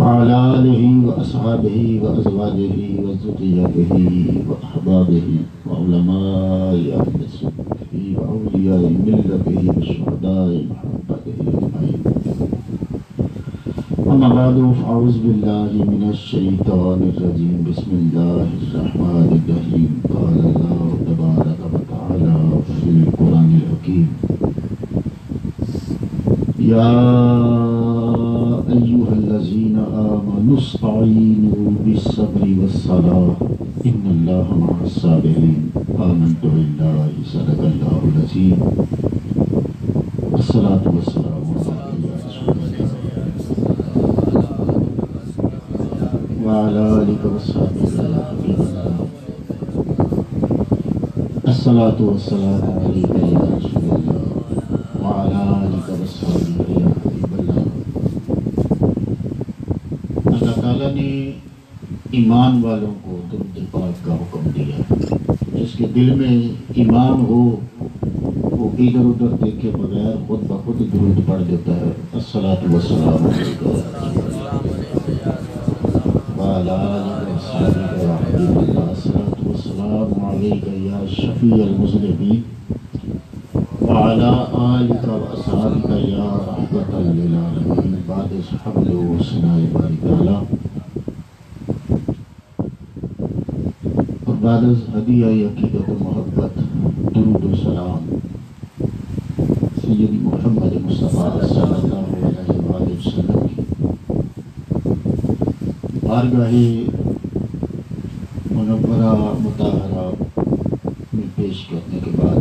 وعلى آله وأصحابه وأزواجه وذريته وأحبابه وعلماء أهل سنته وأولياء ملته وشهداء محبته أجمعين. أما بعد فأعوذ بالله من الشيطان الرجيم. بسم الله الرحمن الرحيم. قال الله تبارك وتعالى في القرآن الحكيم: يا أيها الذين آمنوا استعينوا بالصبر والصلاة إن الله مع الصابرين. آمنت بالله صدق الله العظيم. الصلاة والسلام على رسول الله وعلى آله وصحبه وسلم. الصلاة والسلام عليك يا رسول الله وعلى آله وصحبه يا حبيب الله. اللہ تعالیٰ نے ایمان والوں کو درود پاک کا حکم دیا. جس کے دل میں ایمان ہو وہ ادھر ادھر دیکھے بغیر خود بخود درود پڑھ دیتا ہے. الصلاۃ والسلام علیکم وعلی آلک وصحبک یا حبیب اللہ. الصلاۃ والسلام علیک یا شفیع المذنبین وعلی آلک واصحابک یا رحمۃ للعالمین. بعد حمد و ثناء باری تعالیٰ اور بعد ہدیہ عقیدت و محبت درود و سلام سیدی محمد مصطفیٰ صلی اللہ علیہ وآلہ وسلم کی بارگاہ منورہ مطہرہ میں پیش کرنے کے بعد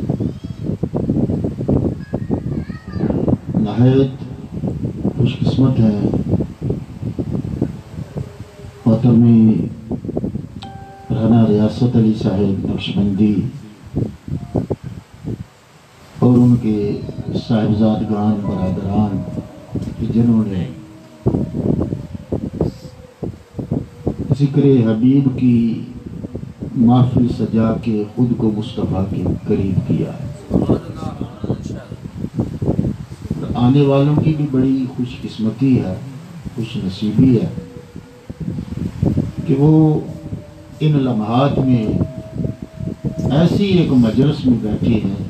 نہایت خوش قسمت ہے محترم رانا ریاست علی صاحب نقشبندی اور ان کے صاحبزادگان برادران جنہوں نے ذکر حبیب کی محفل سجا کے خود کو مصطفیٰ کے قریب کیا ہے. آنے والوں کی بھی بڑی خوش قسمتی ہے، خوش نصیبی ہے کہ وہ ان لمحات میں ایسی ایک مجلس میں بیٹھے ہیں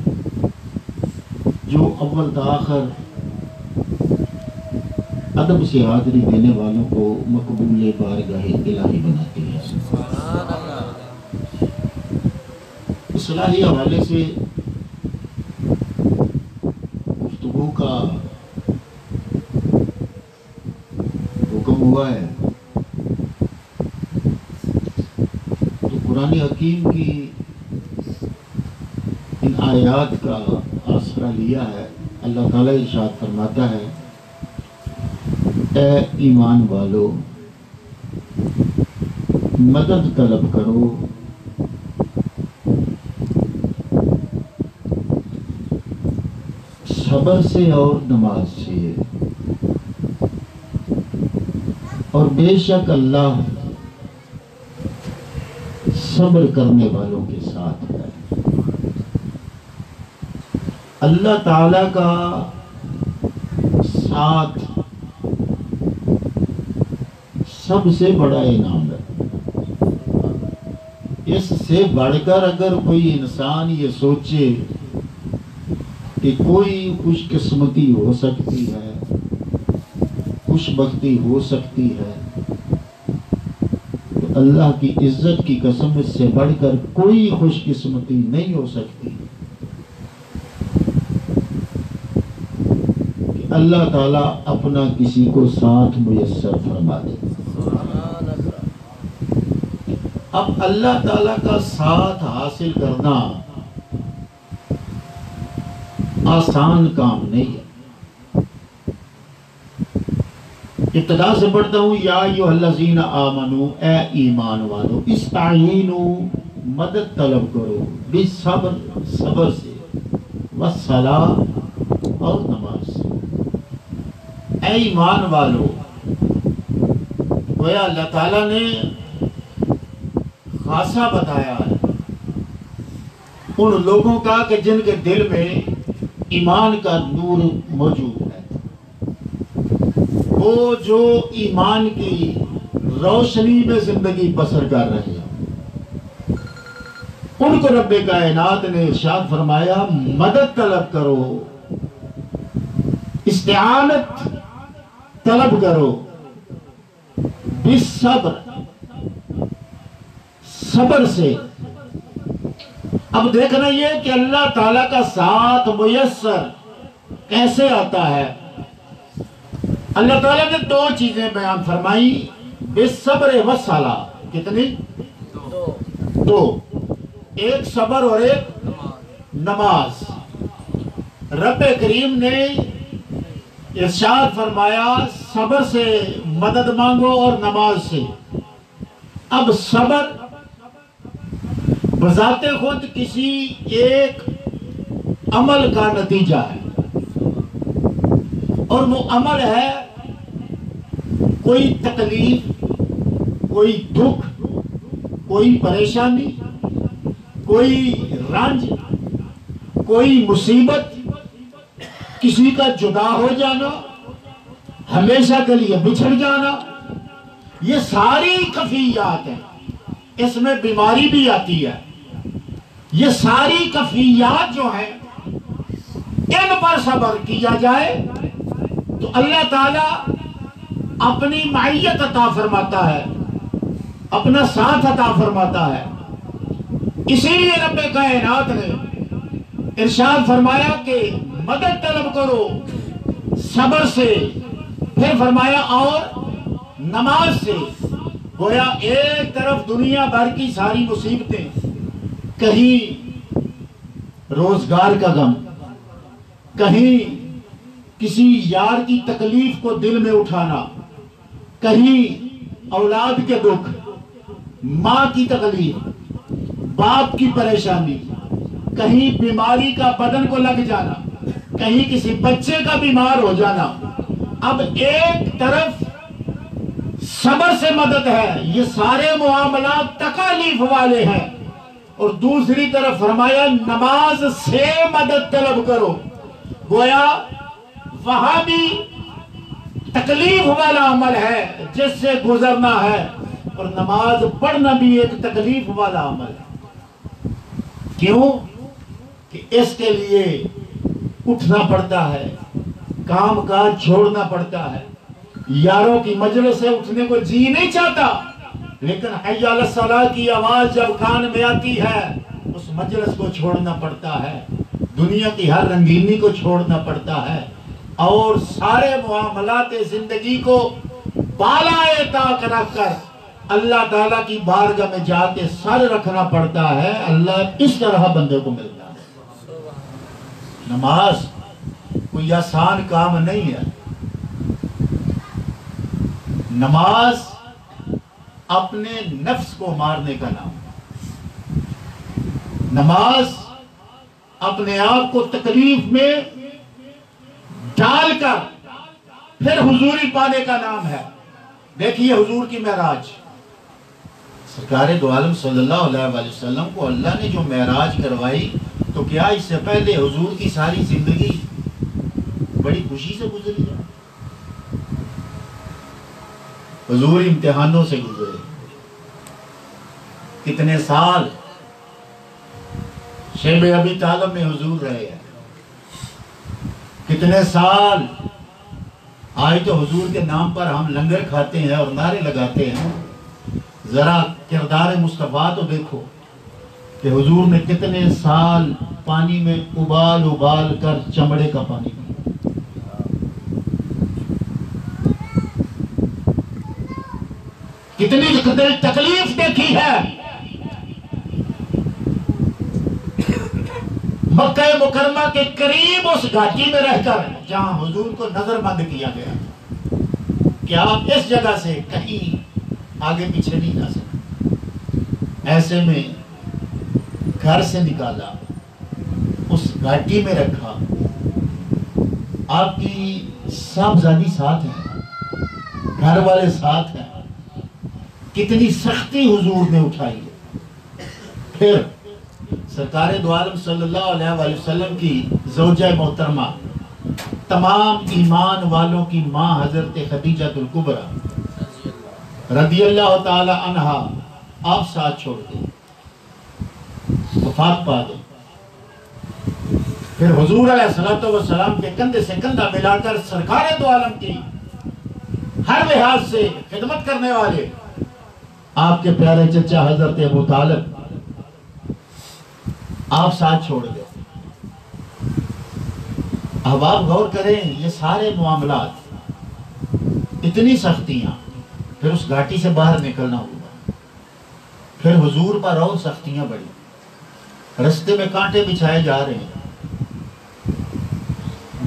جو اول تاخر ادب سے حاضری دینے والوں کو مقبول بارگاہ الہی بناتی ہے. اصلاحی حوالے سے گفتگو کا حکم ہوا ہے تو قرآن حکیم کی ان آیات کا آسرا لیا ہے. اللہ تعالیٰ ارشاد فرماتا ہے: اے ایمان والو مدد طلب کرو صبر سے اور نماز سے، اور بے شک اللہ صبر کرنے والوں کے ساتھ ہے. اللہ تعالیٰ کا ساتھ سب سے بڑا انعام ہے. اس سے بڑھ کر اگر کوئی انسان یہ سوچے کہ کوئی خوش قسمتی ہو سکتی ہے، خوش بختی ہو سکتی ہے، تو اللہ کی عزت کی قسم اس سے بڑھ کر کوئی خوش قسمتی نہیں ہو سکتی کہ اللہ تعالیٰ اپنا کسی کو ساتھ میسر فرما دے. اب اللہ تعالیٰ کا ساتھ حاصل کرنا آسان کام نہیں ہے. ابتدا سے پڑھتا ہوں: یا ایھا الذین آمنو، اے ایمان والو، استعینوا، مدد طلب کرو، بالصبر، صبر سے، والصلاۃ، اور نماز سے. اے ایمان والو، گویا اللہ تعالیٰ نے خاصہ بتایا ہے ان لوگوں کا کہ جن کے دل میں ایمان کا نور موجود ہے. وہ جو ایمان کی روشنی میں زندگی بسر کر رہے ہیں، ان کو رب کائنات نے ارشاد فرمایا مدد طلب کرو، استعانت طلب کرو، بالصبر، صبر سے۔ اب دیکھنا یہ کہ اللہ تعالیٰ کا ساتھ میسر کیسے آتا ہے۔ اللہ تعالیٰ نے دو چیزیں بیان فرمائی، بالصبر والصلاۃ۔ کتنی؟ دو، ایک صبر اور ایک نماز۔ رب کریم نے ارشاد فرمایا صبر سے مدد مانگو اور نماز سے۔ اب صبر بذات خود کسی ایک عمل کا نتیجہ ہے، اور وہ عمل ہے کوئی تکلیف، کوئی دکھ، کوئی پریشانی، کوئی رنج، کوئی مصیبت، کسی کا جدا ہو جانا، ہمیشہ کے لیے بچھڑ جانا، یہ ساری کفیات ہیں۔ اس میں بیماری بھی آتی ہے۔ یہ ساری کفیات جو ہیں ان پر صبر کیا جائے تو اللہ تعالیٰ اپنی معیت عطا فرماتا ہے، اپنا ساتھ عطا فرماتا ہے۔ اسی لیے رب کائنات نے ارشاد فرمایا کہ مدد طلب کرو صبر سے، پھر فرمایا اور نماز سے۔ گویا ایک طرف دنیا بھر کی ساری مصیبتیں، کہیں روزگار کا غم، کہیں کسی یار کی تکلیف کو دل میں اٹھانا، کہیں اولاد کے دکھ، ماں کی تکلیف، باپ کی پریشانی، کہیں بیماری کا بدن کو لگ جانا، کہیں کسی بچے کا بیمار ہو جانا۔ اب ایک طرف صبر سے مدد ہے، یہ سارے معاملات تکالیف والے ہیں، اور دوسری طرف فرمایا نماز سے مدد طلب کرو۔ گویا وہاں بھی تکلیف والا عمل ہے جس سے گزرنا ہے، اور نماز پڑھنا بھی ایک تکلیف والا عمل ہے۔ کیوں؟ کہ اس کے لیے اٹھنا پڑتا ہے، کام کاج چھوڑنا پڑتا ہے، یاروں کی مجلس سے اٹھنے کو جی نہیں چاہتا، لیکن حی علی الصلاۃ کی آواز جب کان میں آتی ہے اس مجلس کو چھوڑنا پڑتا ہے، دنیا کی ہر رنگینی کو چھوڑنا پڑتا ہے، اور سارے معاملات زندگی کو بالائے طاق رکھ کر اللہ تعالیٰ کی بارگاہ میں جا کے سر رکھنا پڑتا ہے۔ اللہ اس طرح بندے کو ملتا ہے۔ نماز کوئی آسان کام نہیں ہے۔ نماز اپنے نفس کو مارنے کا نام، نماز اپنے آپ کو تکلیف میں ڈال کر پھر حضوری پانے کا نام ہے۔ دیکھیے حضور کی معراج، سرکار دو عالم صلی اللہ علیہ وآلہ وسلم کو اللہ نے جو معراج کروائی، تو کیا اس سے پہلے حضور کی ساری زندگی بڑی خوشی سے گزری ہے؟ حضور امتحانوں سے گزرے، کتنے سال شیب ابی طالب میں حضور رہے ہیں، کتنے سال آج تو حضور کے نام پر ہم لنگر کھاتے ہیں اور نعرے لگاتے ہیں۔ ذرا کردار مصطفیٰ تو دیکھو کہ حضور نے کتنے سال پانی میں ابال ابال کر چمڑے کا پانی پیا، کتنی تکلیف دیکھی ہے۔ مکہ مکرمہ کے قریب اس گھاٹی میں رہ کر جہاں حضور کو نظر بند کیا گیا کہ آپ اس جگہ سے کہیں آگے پیچھے نہیں جا سکتے، ایسے میں گھر سے نکالا، اس گھاٹی میں رکھا، آپ کی صاحبزادی ساتھ ہے، گھر والے ساتھ ہیں، کتنی سختی حضور نے اٹھائی ہے۔ پھر سرکار دو عالم صلی اللہ علیہ وآلہ وسلم کی زوجہ محترمہ تمام ایمان والوں کی ماں حضرت خدیجہ الکبریٰ رضی اللہ تعالی عنہا آپ ساتھ چھوڑ گئے، وفات پا گئے۔ پھر حضور علیہ السلام کے کندھے سے کندھا ملا کر سرکار دو عالم کی ہر لحاظ سے خدمت کرنے والے آپ کے پیارے چچا حضرت ابو طالب آپ ساتھ چھوڑ گئے۔ اب آپ غور کریں، یہ سارے معاملات، اتنی سختیاں، پھر اس گھاٹی سے باہر نکلنا ہوا، پھر حضور پر اور سختیاں بڑھی، رستے میں کانٹے بچھائے جا رہے ہیں،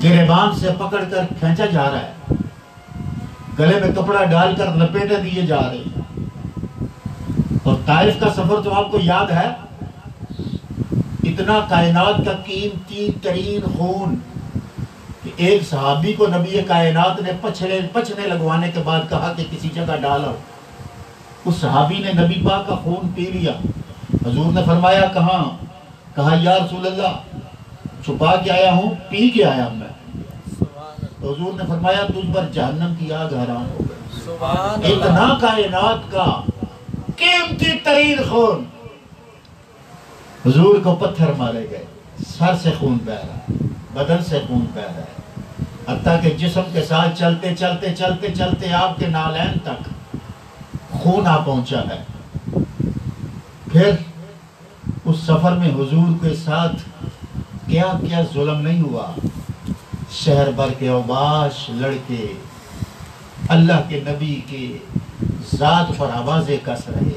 گریبان سے پکڑ کر کھینچا جا رہا ہے، گلے میں کپڑا ڈال کر لپیٹے دیے جا رہے ہیں۔ اور طائف کا سفر تو آپ کو یاد ہے، اتنا کائنات کا قیمتی ترین خون کہ ایک صحابی کو نبی کائنات نے پچھنے لگوانے کے بعد کہا کہ کسی جگہ ڈالو، اس صحابی نے نبی پاک کا خون پی لیا۔ حضور نے فرمایا کہاں؟ کہا یا رسول اللہ چھپا کے آیا ہوں، پی کے آیا ہوں میں۔ تو حضور نے فرمایا تجھ پر جہنم کی آگ حرام ہو گئی۔ اتنا کائنات کا قیمتی ترین خون، حضور کو پتھر مارے گئے، سر سے خون بہہ رہا ہے، بدن سے خون بہہ رہا ہے، حتیٰ کہ جسم کے ساتھ چلتے چلتے چلتے چلتے آپ کے نالین تک خون آ پہنچا ہے۔ پھر اس سفر میں حضور کے ساتھ کیا کیا ظلم نہیں ہوا۔ شہر بھر کے اوباش لڑکے اللہ کے نبی کے ذات پر آوازیں کس رہے۔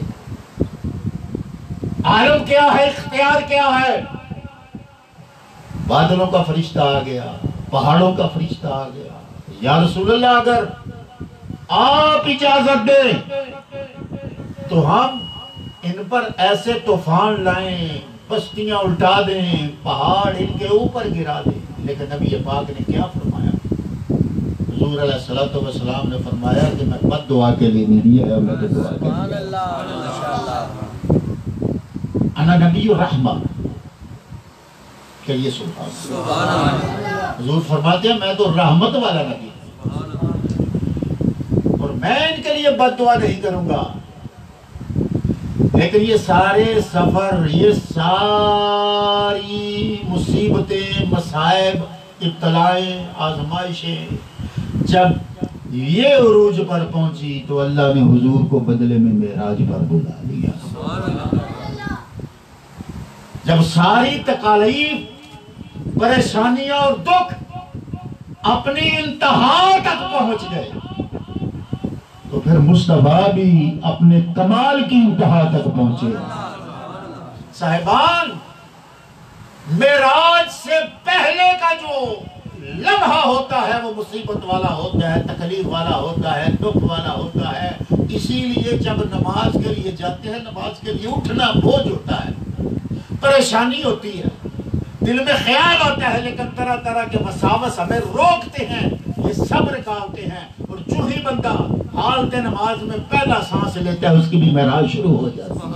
عالم کیا ہے، اختیار کیا ہے؟ بادلوں کا فرشتہ آ گیا، پہاڑوں کا فرشتہ آ گیا، یا رسول اللہ اگر آپ اجازت دیں تو ہم ان پر ایسے طوفان لائیں، بستیاں الٹا دیں، پہاڑ ان کے اوپر گرا دیں۔ لیکن نبی پاک نے کیا فرمایا؟ حضور علیہ السلام نے فرمایا کہ میں بد دعا کے لیے نہیں دیا ہے، میں تو دعا کے لیے۔ انا نبی الرحمہ، کہیے سبحان اللہ۔ حضور فرماتے ہیں میں تو رحمت والا نبی ہوں، اور میں ان کے لیے بد دعا نہیں کروں گا۔ لیکن یہ سارے سفر، یہ ساری مصیبتیں، مصائب، ابتلائیں، آزمائشیں جب یہ عروج پر پہنچی تو اللہ نے حضور کو بدلے میں معراج پر بلا لیا۔ جب ساری تکالیف، پریشانیاں اور دکھ اپنی انتہا تک پہنچ گئے تو پھر مصطفیٰ بھی اپنے کمال کی انتہا تک پہنچے۔ صاحبان، معراج سے پہلے کا جو لمحہ ہوتا ہے وہ مصیبت والا ہوتا ہے، تکلیف والا ہوتا ہے، دکھ والا ہوتا ہے۔ اسی لیے جب نماز کے لیے جاتے ہیں، نماز کے لیے اٹھنا بوجھ ہوتا ہے، پریشانی ہوتی ہے، دل میں خیال ہوتا ہے، لیکن طرح طرح کے وساوس ہمیں روکتے ہیں، یہ صبر کامتے ہیں۔ اور جو ہی بندہ حالت نماز میں پہلا سانس لیتا ہے اس کی بھی معراج شروع ہو جاتی ہے۔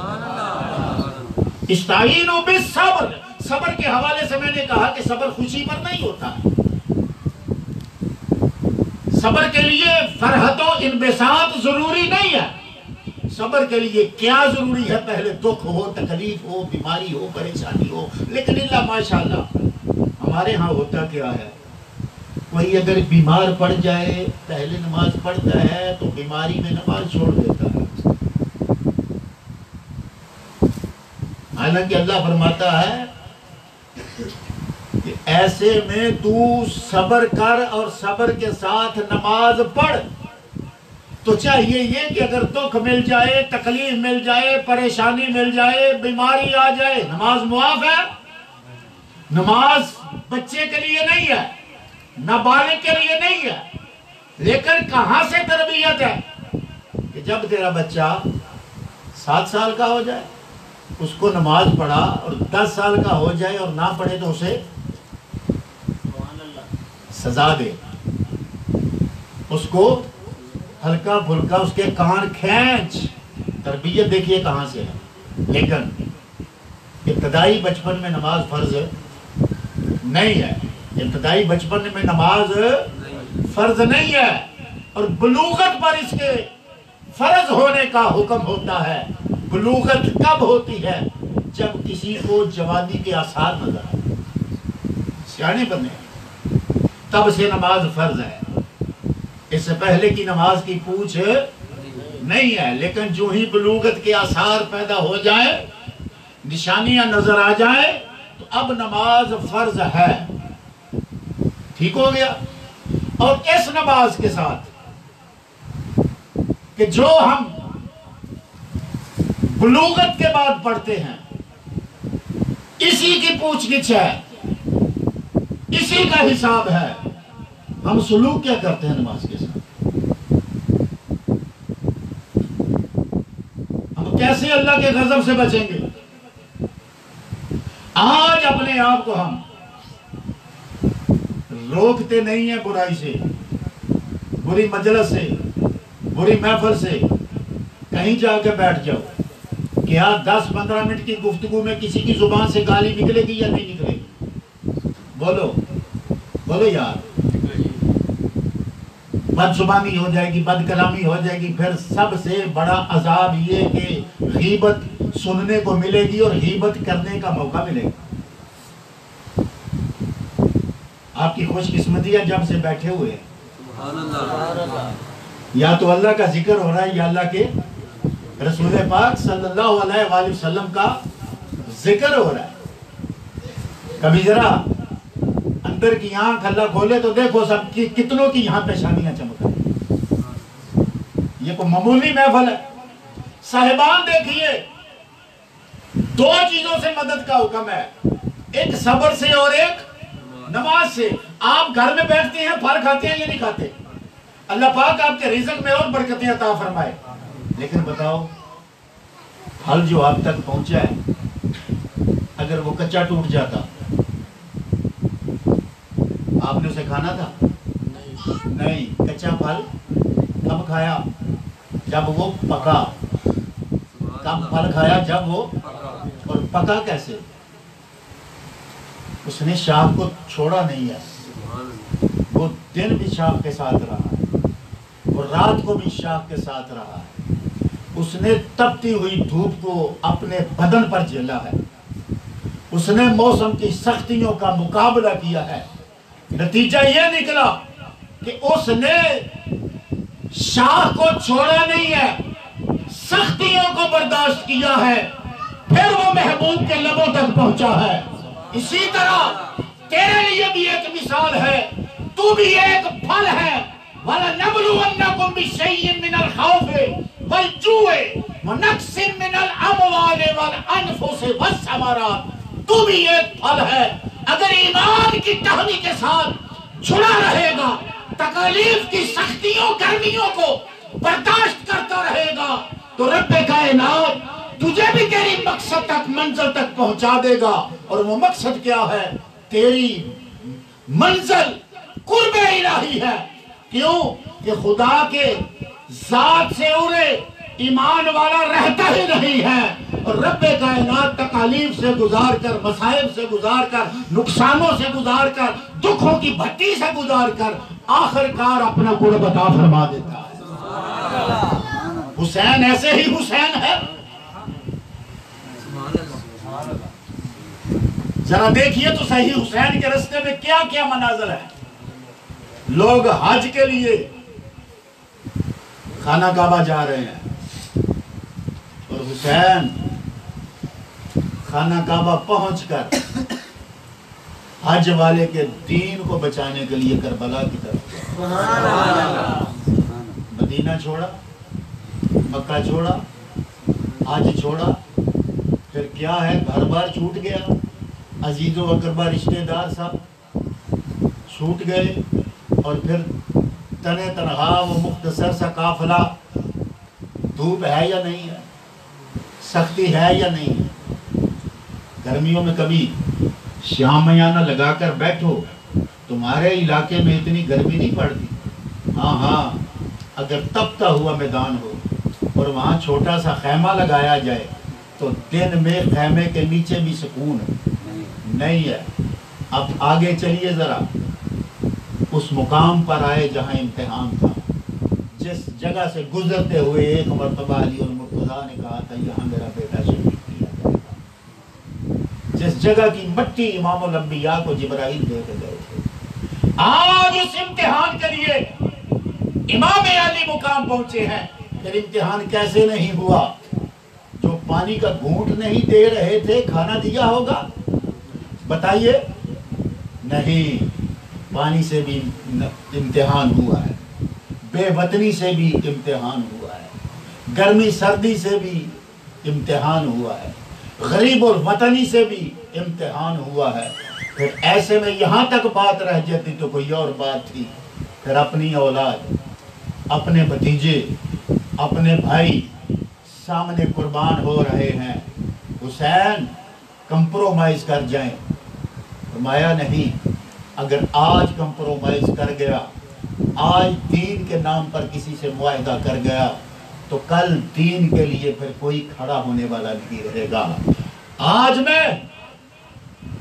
استعینوا بالصبر، صبر کے حوالے سے میں نے کہا کہ صبر خوشی پر نہیں ہوتا ہے، صبر کے لیے فرحت و انبساط ضروری نہیں ہے۔ صبر کے لیے کیا ضروری ہے؟ پہلے دکھ ہو، تکلیف ہو، بیماری ہو، پریشانی ہو۔ لیکن اللہ ماشاءاللہ ہمارے ہاں ہوتا کیا ہے، کوئی اگر بیمار پڑ جائے پہلے نماز پڑھتا ہے تو بیماری میں نماز چھوڑ دیتا ہے۔ حالانکہ اللہ فرماتا ہے کہ ایسے میں تو صبر کر اور صبر کے ساتھ نماز پڑھ۔ تو چاہیے یہ کہ اگر دکھ مل جائے، تکلیف مل جائے، پریشانی مل جائے، بیماری آ جائے، نماز معاف ہے؟ نماز بچے کے لیے نہیں ہے، نابالغ کے لیے نہیں ہے۔ لیکن کہاں سے تربیت ہے کہ جب تیرا بچہ 7 سال کا ہو جائے اس کو نماز پڑھا، اور 10 سال کا ہو جائے اور نہ پڑھے تو اسے سزا دے، اس کو ہلکا پھلکا اس کے کان کھینچ۔ تربیت دیکھیے کہاں سے ہے۔ لیکن ابتدائی بچپن میں نماز فرض نہیں ہے، ابتدائی بچپن میں نماز فرض نہیں ہے، اور بلوغت پر اس کے فرض ہونے کا حکم ہوتا ہے۔ بلوغت کب ہوتی ہے؟ جب کسی کو جوانی کے آثار نظر آئے، سیانے بنے، تب سے نماز فرض ہے۔ اس سے پہلے کی نماز کی پوچھ نہیں ہے، لیکن جو ہی بلوغت کے آثار پیدا ہو جائیں، نشانیاں نظر آ جائیں، تو اب نماز فرض ہے۔ ٹھیک ہو گیا؟ اور اس نماز کے ساتھ کہ جو ہم بلوغت کے بعد پڑھتے ہیں، اسی کی پوچھ گچھ ہے، اسی کا حساب ہے۔ ہم سلوک کیا کرتے ہیں نماز کے ساتھ؟ ہم کیسے اللہ کے غضب سے بچیں گے؟ آج اپنے آپ کو ہم روکتے نہیں ہیں برائی سے، بری مجلس سے، بری محفل سے۔ کہیں جا کے بیٹھ جاؤ، کیا 10-15 منٹ کی گفتگو میں کسی کی زبان سے گالی نکلے گی یا نہیں نکلے گی؟ بولو بولو یار، بد زبانی ہو جائے گی، بد کلامی ہو جائے گی۔ پھر سب سے بڑا عذاب یہ کہ غیبت سننے کو ملے گی اور غیبت کرنے کا موقع ملے گا۔ آپ کی خوش قسمتی ہے جب سے بیٹھے ہوئے ہیں، یا تو اللہ کا ذکر ہو رہا ہے یا اللہ کے رسول پاک صلی اللہ علیہ وآلہ وسلم کا ذکر ہو رہا ہے۔ کبھی ذرا اندر کی آنکھ اللہ کھولے تو دیکھو سب کی کتنوں کی یہاں پیشانیاں چمک رہی۔ یہ کوئی معمولی محفل ہے؟ صاحبان دیکھیے، دو چیزوں سے مدد کا حکم ہے، ایک صبر سے اور ایک نماز سے۔ آپ گھر میں بیٹھتے ہیں، پھل کھاتے ہیں یا نہیں کھاتے؟ اللہ پاک آپ کے رزق میں اور برکتیں عطا فرمائے، لیکن بتاؤ پھل جو آپ تک پہنچا ہے، اگر وہ کچا ٹوٹ جاتا، آپ نے اسے کھانا تھا؟ نہیں۔ کچا پھل کب کھایا؟ جب وہ پکا۔ کب پھل کھایا؟ جب وہ، اور پکا کیسے؟ اس نے شاخ کو چھوڑا نہیں ہے، وہ دن بھی شاخ کے ساتھ رہا ہے اور رات کو بھی شاخ کے ساتھ رہا ہے۔ اس نے تپتی ہوئی دھوپ کو اپنے بدن پر جھیلا ہے، اس نے موسم کی سختیوں کا مقابلہ کیا ہے۔ نتیجہ یہ نکلا کہ اس نے شاخ کو چھوڑا نہیں ہے، سختیوں کو برداشت کیا ہے، پھر وہ محبوب کے لبوں تک پہنچا ہے۔ اسی طرح تیرے لیے بھی ایک مثال ہے، تو بھی ایک پھل ہے۔ وَلَنَبْلُوَنَّكُمْ بِشَيْءٍ مِّنَ الْخَوْفِ وَالْجُوعِ وَنَقْصٍ مِّنَ الْأَمْوَالِ وَالْأَنفُسِ وَالثَّمَرَاتِ۔ تو بھی ایک پھل ہے۔ اگر ایمان کی ٹہنی کے ساتھ جڑا رہے گا، تکالیف کی سختیوں گرمیوں کو برداشت کرتا رہے گا، تو رب کائنات تجھے بھی تیری مقصد تک، منزل تک پہنچا دے گا۔ اور وہ مقصد کیا ہے؟ تیری منزل قرب الہی ہے۔ کیوں کہ خدا کے ذات سے انہیں ایمان والا رہتا ہی نہیں ہے، اور رب کائنات تکالیف سے گزار کر، مصائب سے گزار کر، نقصانوں سے گزار کر، دکھوں کی بھٹی سے گزار کر آخر کار اپنا قرب عطا فرما دیتا ہے۔ حسین ایسے ہی حسین ہے۔ ذرا دیکھیے تو صحیح حسین کے راستے میں کیا کیا مناظر ہے۔ لوگ حج کے لیے خانہ کعبہ جا رہے ہیں، اور حسین خانہ کعبہ پہنچ کر حج والے کے دین کو بچانے کے لیے کربلا کی طرف مدینہ چھوڑا، مکہ چھوڑا، حج چھوڑا، پھر کیا ہے؟ گھر بار چھوٹ گیا، عزیز و اقربا رشتہ دار سب چھوٹ گئے، اور پھر تنے تنہا وہ مختصر سا قافلہ، دھوپ ہے یا نہیں ہے، سختی ہے یا نہیں ہے۔ گرمیوں میں کبھی شام میانہ لگا کر بیٹھو، تمہارے علاقے میں اتنی گرمی نہیں پڑتی۔ ہاں اگر تپتا ہوا میدان ہو اور وہاں چھوٹا سا خیمہ لگایا جائے تو دن میں خیمے کے نیچے بھی سکون نہیں ہے۔ اب آگے چلیے ذرا، اس مقام پر آئے جہاں امتحان تھا. جس جگہ سے گزرتے ہوئے ایک مرتبہ علی المرتضیٰ نے کہا تھا یہاں میرا بیٹا شہید کیا جائے گا. جس جگہ کی مٹی امام الانبیاء کو جبرائیل دے کے گئے تھے، آج اس امتحان کے لیے امام علی مقام پہنچے ہیں. پھر امتحان کیسے نہیں ہوا؟ جو پانی کا گھونٹ نہیں دے رہے تھے کھانا دیا ہوگا؟ بتائیے. نہیں، پانی سے بھی امتحان ہوا ہے، بے وطنی سے بھی امتحان ہوا ہے، گرمی سردی سے بھی امتحان ہوا ہے، غریب اور وطنی سے بھی امتحان ہوا ہے. پھر ایسے میں یہاں تک بات رہ جاتی تو کوئی اور بات تھی. پھر اپنی اولاد، اپنے بھتیجے، اپنے بھائی سامنے قربان ہو رہے ہیں. حسین کمپرومائز کر جائیں. فرمایا نہیں، اگر آج کمپرومائز کر گیا، آج دین کے نام پر کسی سے معاہدہ کر گیا تو کل دین کے لیے پھر کوئی کھڑا ہونے والا نہیں رہے گا. آج میں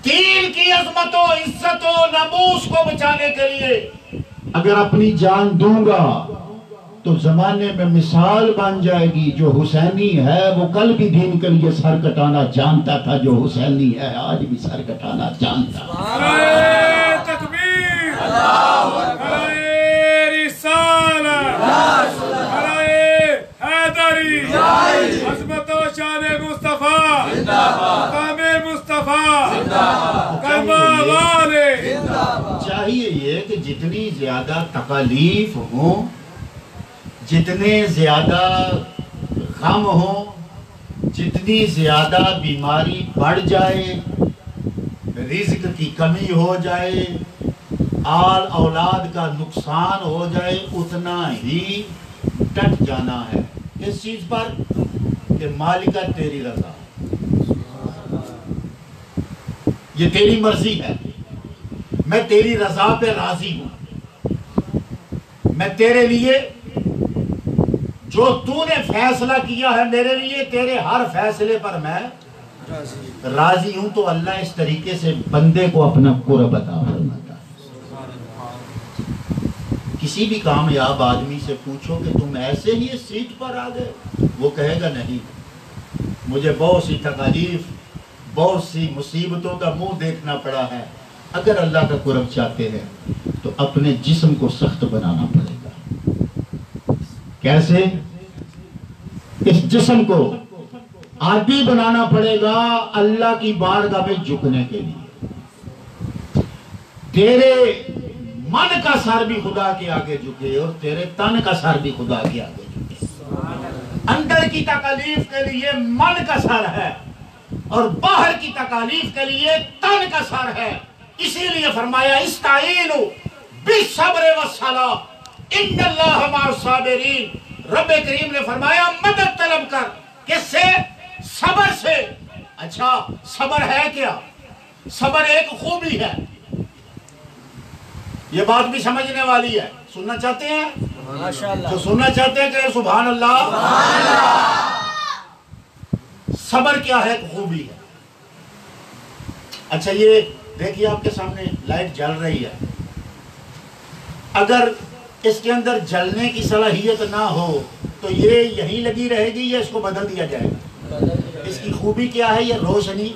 دین کی عظمت و عزت و ناموس کو بچانے کے لیے اگر اپنی جان دوں گا تو زمانے میں مثال بن جائے گی. جو حسینی ہے وہ کل بھی دین کے لیے سر کٹانا جانتا تھا، جو حسینی ہے آج بھی سر کٹانا جانتا ہے. نعرہ تکبیر، نعرہ رسالت، نعرہ حیدری، عظمت و شان مصطفیٰ، مقام مصطفیٰ، کلمہ والے. چاہیے یہ کہ جتنی زیادہ تکالیف ہوں، جتنے زیادہ غم ہوں، جتنی زیادہ بیماری بڑھ جائے، رزق کی کمی ہو جائے، آل اولاد کا نقصان ہو جائے، اتنا ہی ڈٹ جانا ہے اس چیز پر کہ مالکہ تیری رضا، یہ تیری مرضی ہے، میں تیری رضا پہ راضی ہوں. میں تیرے لیے جو تو نے فیصلہ کیا ہے میرے لیے، تیرے ہر فیصلے پر میں راضی ہوں. تو اللہ اس طریقے سے بندے کو اپنا قرب عطا فرماتا ہے. کسی بھی کامیاب آدمی سے پوچھو کہ تم ایسے ہی اس سیٹ پر آ گئے، وہ کہے گا نہیں، مجھے بہت سی تکالیف، بہت سی مصیبتوں کا منہ دیکھنا پڑا ہے. اگر اللہ کا قرب چاہتے ہیں تو اپنے جسم کو سخت بنانا پڑے گا. کیسے؟ اس جسم کو عادی بنانا پڑے گا اللہ کی بارگاہ میں جھکنے کے لیے. تیرے من کا سر بھی خدا کے آگے جھکے اور تیرے تن کا سر بھی خدا کے آگے جھکے. اندر کی تکالیف کے لیے من کا سر ہے اور باہر کی تکالیف کے لیے تن کا سر ہے. اسی لیے فرمایا استعینوا بالصبر والصلاۃ ان اللہ مع الصابرین. رب کریم نے فرمایا مدد طلب کر، کس سے؟ صبر سے. اچھا صبر ہے کیا؟ صبر ایک خوبی ہے. یہ بات بھی سمجھنے والی ہے. سننا چاہتے ہیں؟ تو سننا چاہتے ہیں کہ سبحان اللہ. صبر کیا ہے؟ ایک خوبی ہے. اچھا یہ دیکھیے آپ کے سامنے لائٹ جل رہی ہے. اگر اس کے اندر جلنے کی صلاحیت نہ ہو تو یہ یہی لگی رہے گی یا اس کو بدل دیا جائے گا؟ اس کی خوبی کیا ہے؟ یہ روشنی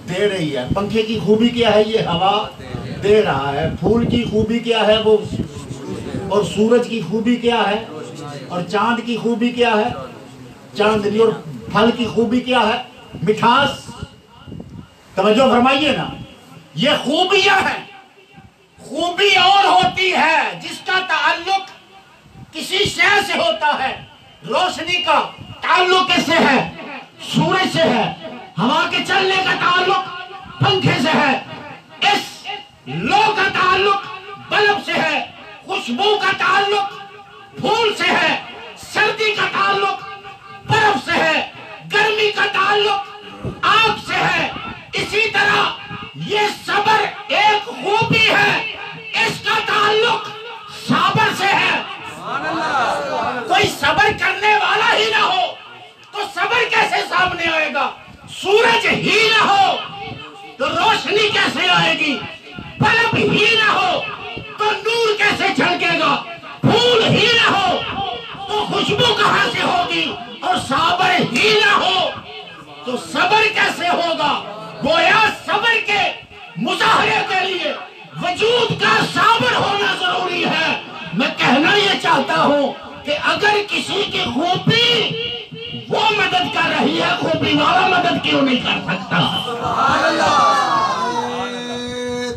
دے رہی ہے. پنکھے کی خوبی کیا ہے؟ یہ ہوا دے رہا ہے. پھول کی خوبی کیا ہے؟ وہ. اور سورج کی خوبی کیا ہے؟ اور چاند کی خوبی کیا ہے؟ چاندنی. اور پھل کی خوبی کیا ہے؟ مٹھاس. توجہ فرمائیے نا، یہ خوبیاں ہیں. خوبی اور ہوتی ہے جس کا تعلق کسی شے سے ہوتا ہے. روشنی کا تعلق کس سے ہے؟ سورج سے ہے. ہوا کے چلنے کا تعلق پنکھے سے ہے. اس لو کا تعلق بلب سے ہے. خوشبو کا تعلق پھول سے ہے. سردی کا تعلق برف سے ہے. گرمی کا تعلق آگ سے ہے. اسی طرح یہ صبر ایک خوبی ہے، اس کا تعلق صبر سے ہے. کوئی صبر کرنے والا ہی نہ ہو تو صبر کیسے سامنے آئے گا؟ سورج ہی نہ ہو تو روشنی کیسے آئے گی؟ بلب ہی نہ ہو تو پر نور کیسے چھلکے گا؟ پھول ہی نہ ہو تو خوشبو کہاں سے ہوگی؟ اور صابر ہی نہ ہو تو صبر کیسے ہوگا؟ گویا صبر کے مظاہرے کے لیے وجود کا صابر ہونا ضروری ہے۔ میں کہنا یہ چاہتا ہوں کہ اگر کسی کی خوبی وہ مدد کر رہی ہے، خوبی والا مدد کیوں نہیں کر سکتا؟ سبحان اللہ،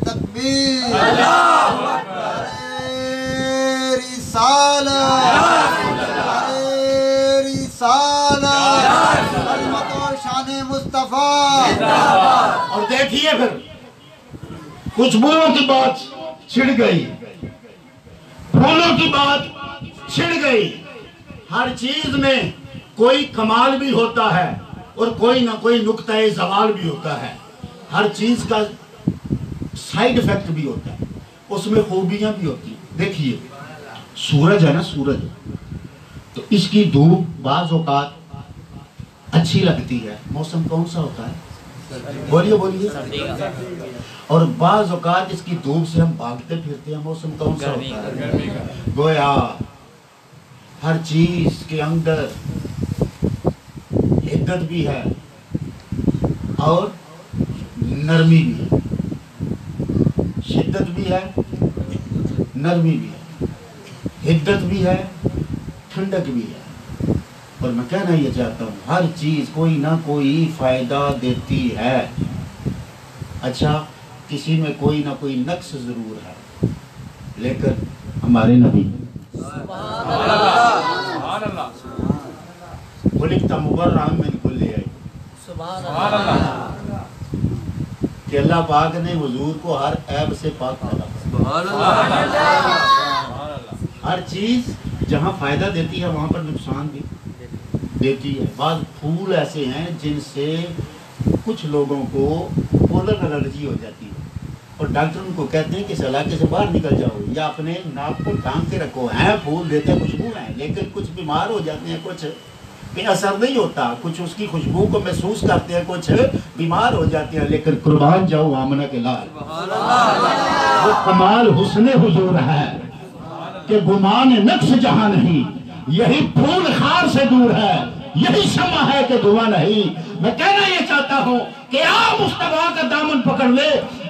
تکبیر، رسالت، عظمت و شان مصطفیٰ۔ اور دیکھیے پھر خوشبوؤں کی بات چھڑ گئی، پھولوں کی بات چھڑ گئی۔ ہر چیز میں کوئی کمال بھی ہوتا ہے اور کوئی نہ کوئی نقطۂ زوال بھی ہوتا ہے۔ ہر چیز کا سائیڈ افیکٹ بھی ہوتا ہے، اس میں خوبیاں بھی ہوتی ہیں۔ دیکھیے سورج ہے نا، سورج تو اس کی دھوپ بعض اوقات اچھی لگتی ہے۔ موسم کون سا ہوتا ہے؟ بولیے بولیے۔ اور بعض اوقات اس کی دھوپ سے ہم بھاگتے پھرتے ہیں، موسم کون سا ہوتا ہے؟ گویا ہر چیز کے اندر حدت بھی ہے اور نرمی بھی ہے، شدت بھی ہے، نرمی بھی ہے، حدت بھی ہے، ٹھنڈک بھی ہے۔ اور میں کہنا یہ چاہتا ہوں ہر چیز کوئی نہ کوئی فائدہ دیتی ہے۔ اچھا کسی میں کوئی نہ کوئی نقص ضرور ہے، لیکن ہمارے نبی خلقت مبرأ من کل عیب، کہ اللہ پاک نے حضور کو ہر عیب سے پاک کیا۔ ہر چیز جہاں فائدہ دیتی ہے وہاں پر نقصان بھی دیتی ہے۔ بعض پھول ایسے ہیں جن سے کچھ لوگوں کو پولن الرجی ہو جاتی ہے اور ڈاکٹر ان کو کہتے ہیں کہ اس علاقے سے باہر نکل جاؤ یا اپنے ناک کو ڈھانک کے رکھو۔ ہیں پھول دیتے خوشبو ہیں، لیکن کچھ بیمار ہو جاتے ہیں، کچھ پہ اثر نہیں ہوتا، کچھ اس کی خوشبو کو محسوس کرتے ہیں، کچھ بیمار ہو جاتے ہیں۔ لیکن قربان جاؤ آمنہ کے لال، وہ کمال حسن حضور ہے کہ گمان نقص جہاں نہیں، یہی پھول خار سے دور ہے، یہی شمع ہے کہ دھواں نہیں۔ میں کہنا یہ چاہتا ہوں کہ آپ مصطفیٰ کا دامن پکڑ لے،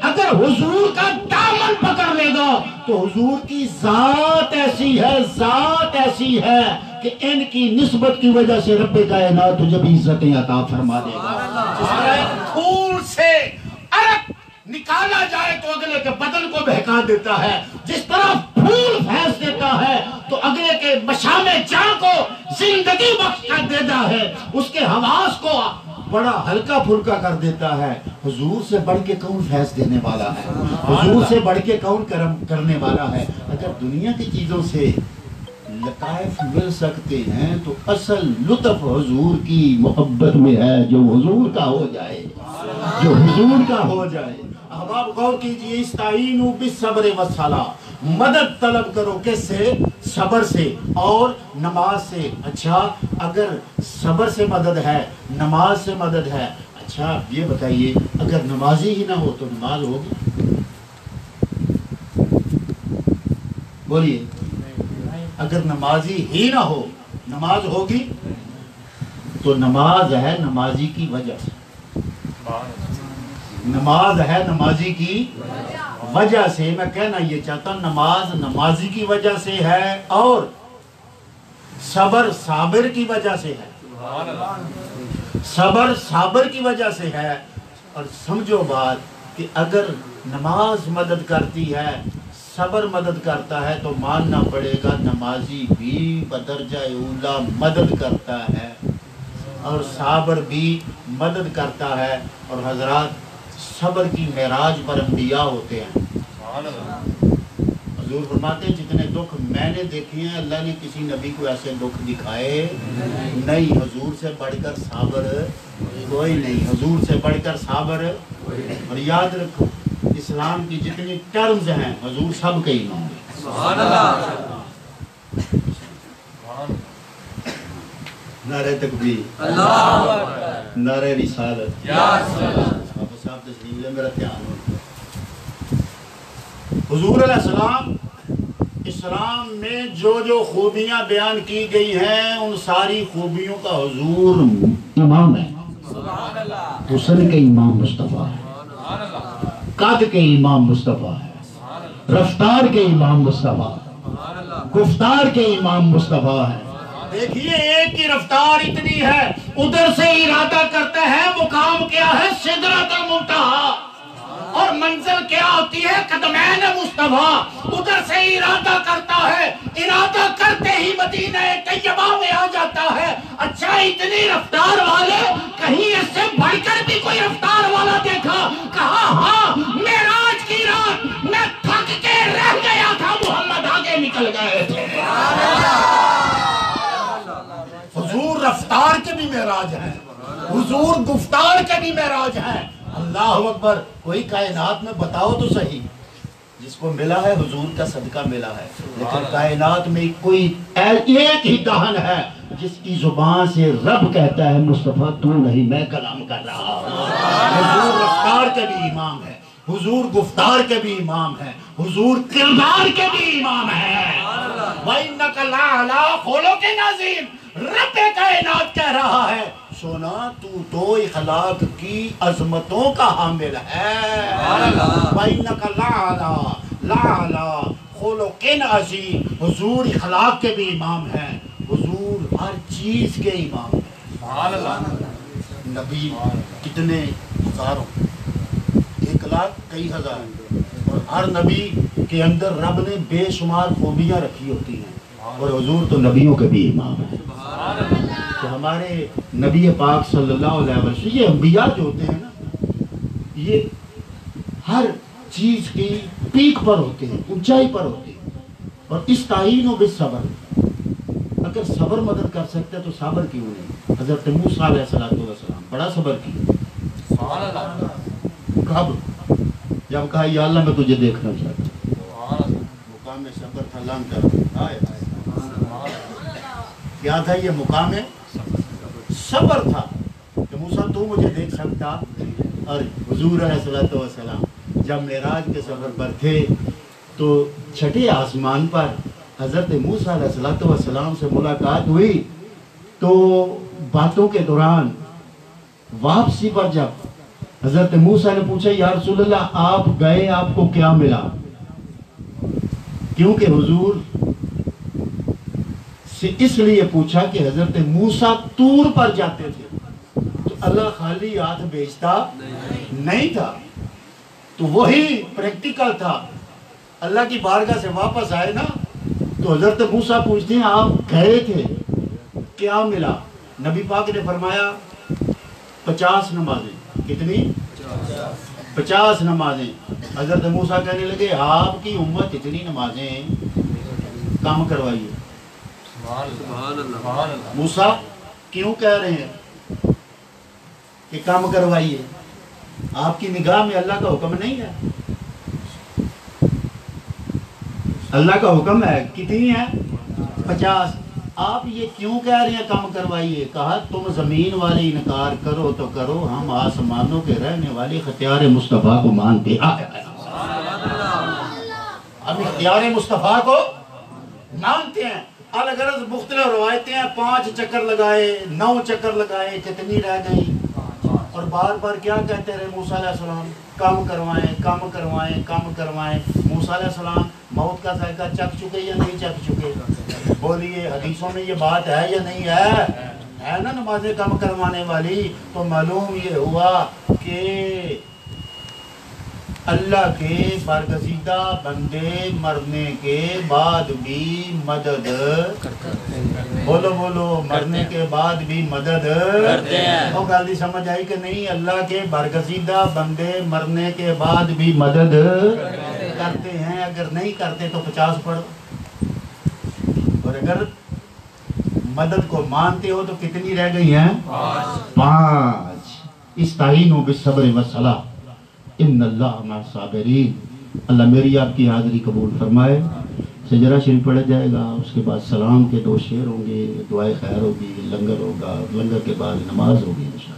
اگر حضور کا دامن پکڑ لے گا تو حضور کی ذات ایسی ہے، ذات ایسی ہے کہ ان کی نسبت کی وجہ سے رب کائنات تجھے بھی عزتیں عطا فرما دے گا۔ جس طرح ایک پھول سے عرق نکالا جائے تو اگلے کے بدن کو بہکا دیتا ہے، جس طرح پھول پھینس دیتا ہے تو اگلے کے مشام جاں کو زندگی بخش کر دیتا ہے، اس کے حواس کو بڑا ہلکا پھلکا کر دیتا ہے۔ حضور سے بڑھ کے کون فیض دینے والا ہے؟ حضور سے بڑھ کے کون کرم کرنے والا ہے؟ اگر دنیا کی چیزوں سے لطائف مل سکتے ہیں تو اصل لطف حضور کی محبت میں ہے، جو حضور کا ہو جائے، جو حضور کا ہو جائے۔ احباب غور کیجئے، استعینوا بالصبر والصلاۃ، مدد طلب کرو کس سے؟ صبر سے اور نماز سے۔ اچھا اگر صبر سے مدد ہے، نماز سے مدد ہے، اچھا یہ بتائیے اگر نمازی ہی نہ ہو تو نماز ہوگی؟ بولیے، اگر نمازی ہی نہ ہو نماز ہوگی؟ تو نماز ہے نمازی کی وجہ سے، نماز ہے نمازی کی وجہ سے۔ میں کہنا یہ چاہتا ہوں نماز نمازی کی وجہ سے ہے اور صبر صابر کی وجہ سے ہے، صبر صابر کی وجہ سے ہے۔ اور سمجھو بات کہ اگر نماز مدد کرتی ہے، صبر مدد کرتا ہے تو ماننا پڑے گا نمازی بھی بدرجہ اولا مدد کرتا ہے اور صابر بھی مدد کرتا ہے۔ اور حضرات صبر کی معراج پر انبیاء ہوتے ہیں۔ حضور فرماتے ہیں جتنے دکھ میں نے دیکھے ہیں اللہ نے کسی نبی کو ایسے دکھ دکھائے نہیں، حضور سے بڑھ کر صابر کوئی نہیں، حضور سے بڑھ کر صابر۔ اور یاد رکھو اسلام کی جتنی ٹرمز ہیں حضور سب کے امام ہیں۔ سبحان اللہ، نعرہ تکبیر، اللہ، نعرہ رسالت، یا سلام۔ صاحب تشریف لے، میرا دھیان ہو۔ حضور علیہ السلام اسلام میں جو جو خوبیاں بیان کی گئی ہیں ان ساری خوبیوں کا حضور امام ہے. حسن کے امام مصطفیٰ ہے، قد کے امام مصطفیٰ ہے، رفتار کے امام مصطفیٰ ہے، گفتار کے امام مصطفیٰ ہے. دیکھیے ایک کی رفتار اتنی ہے، ادھر سے ارادہ کرتے ہیں مقام کیا ہے سدرۃ المنتہا، اور منزل کیا ہوتی ہے قدمین مصطفیٰ. ادھر سے ارادہ کرتا ہے، ارادہ کرتے ہی مدینہ طیبہ میں آ جاتا ہے. اچھا اتنی رفتار والے کہیں اس سے بڑھ کر بھی کوئی رفتار والا دیکھا؟ کہا ہاں معراج کی رات میں تھک کے رہ گیا تھا، محمد آگے نکل گئے تھے. حضور رفتار کے بھی معراج ہیں، حضور گفتار کے بھی معراج ہیں. اللہ اکبر. کوئی کائنات میں بتاؤ تو صحیح جس کو ملا ہے حضور کا صدقہ ملا ہے، لیکن کائنات میں کوئی ایک ہی دہن ہے جس کی زبان سے رب کہتا ہے مصطفیٰ تو نہیں میں کلام کر رہا ہوں. حضور رفتار کے بھی امام ہے، حضور گفتار کے بھی امام ہے، حضور کردار کے بھی امام ہے. وَإِنَّكَ لَعَلَىٰ خُلُقٍ عَظِيمٍ. رب کائنات کہہ رہا ہے سونا تو اخلاق کی عظمتوں کا حامل ہے. وَإِنَّكَ لَعَلَىٰ خُلُقٍ عَظِيمٍ. حضور اخلاق کے بھی امام ہیں، حضور ہر چیز کے امام ہیں. نبی کتنے ہزاروں، 1,00,000 کئی ہزار، اور ہر نبی کے اندر رب نے بے شمار خوبیاں رکھی ہوتی ہیں، اور حضور تو نبیوں کے بھی امام ہیں. تو ہمارے نبی پاک صلی اللہ علیہ وسلم، یہ انبیاء جو ہوتے ہیں نا، یہ ہر چیز کی پیک پر ہوتے ہیں، اونچائی پر ہوتے ہیں. اور استعینوا بالصبر، اگر صبر مدد کر سکتے تو صبر کیوں نہیں؟ حضرت موسیٰ علیہ السلام بڑا صبر کیا. کب؟ جب کہا یا اللہ میں تجھے دیکھنا چاہتا ہوں. مقام صبر تھا لان کر. کیا تھا یہ مقام صبر تھا کہ موسیٰ تو مجھے دیکھ سکتا. اور حضور علیہ السلام جب معراج کے سفر پر تھے تو چھٹے آسمان پر حضرت موسیٰ علیہ السلام سے ملاقات ہوئی. تو باتوں کے دوران واپسی پر جب حضرت موسیٰ نے پوچھا یا رسول اللہ آپ گئے آپ کو کیا ملا؟ کیونکہ حضور سے اس لیے پوچھا کہ حضرت موسیٰ طور پر جاتے تھے تو اللہ خالی ہاتھ بھیجتا نہیں تھا، تو وہی پریکٹیکل تھا. اللہ کی بارگاہ سے واپس آئے نا تو حضرت موسیٰ پوچھتے ہیں آپ گئے تھے کیا ملا؟ نبی پاک نے فرمایا 50 نمازیں. کتنی؟ 50 نمازیں. حضرت موسیٰ کہنے لگے آپ کی امت اتنی نمازیں کام کروائیے. موسیٰ کیوں کہہ رہے ہیں کہ کام کروائیے؟ آپ کی نگاہ میں اللہ کا حکم نہیں ہے؟ اللہ کا حکم ہے کتنی ہے؟ 50. آپ یہ کیوں کہہ رہے ہیں کام کروائیے؟ کہا تم زمین والے انکار کرو تو کرو، ہم آسمانوں کے رہنے والے اختیار مصطفیٰ کو مانتے ہیں. ہم اختیار مصطفیٰ کو مانتے ہیں. الغرض مختلف روایتیں ہیں، 5 چکر لگائے، 9 چکر لگائے، کتنی رہ گئی؟ اور بار بار کیا کہتے رہے موسیٰ علیہ السلام؟ کام کروائیں، کام کروائیں، کام کروائیں. موسیٰ علیہ السلام موت کا ذائقہ چکھ چکے یا نہیں چکھ چکے؟ بولیے حدیثوں میں یہ بات ہے یا نہیں ہے نا نمازیں کم کروانے والی؟ تو معلوم یہ ہوا کہ اللہ کے برگزیدہ بندے مرنے کے بعد بھی مدد بولو مرنے کے بعد بھی مدد کرتے ہیں. وہ گل سمجھ آئی کہ نہیں؟ اللہ کے برگزیدہ بندے مرنے کے بعد بھی مدد کرتے ہیں. اگر نہیں کرتے تو 50 پڑھو، اور اگر مدد کو مانتے ہو تو کتنی رہ گئی ہیں؟ 5. استعینوا بالصبر والصلاۃ ان اللہ مع الصابرین. اللہ میری آپ کی حاضری قبول فرمائے. سجرہ شریف پڑھا جائے گا، اس کے بعد سلام کے 2 شعر ہوں گے، دعائے خیر ہوگی، لنگر ہوگا، لنگر کے بعد نماز ہوگی انشاءاللہ.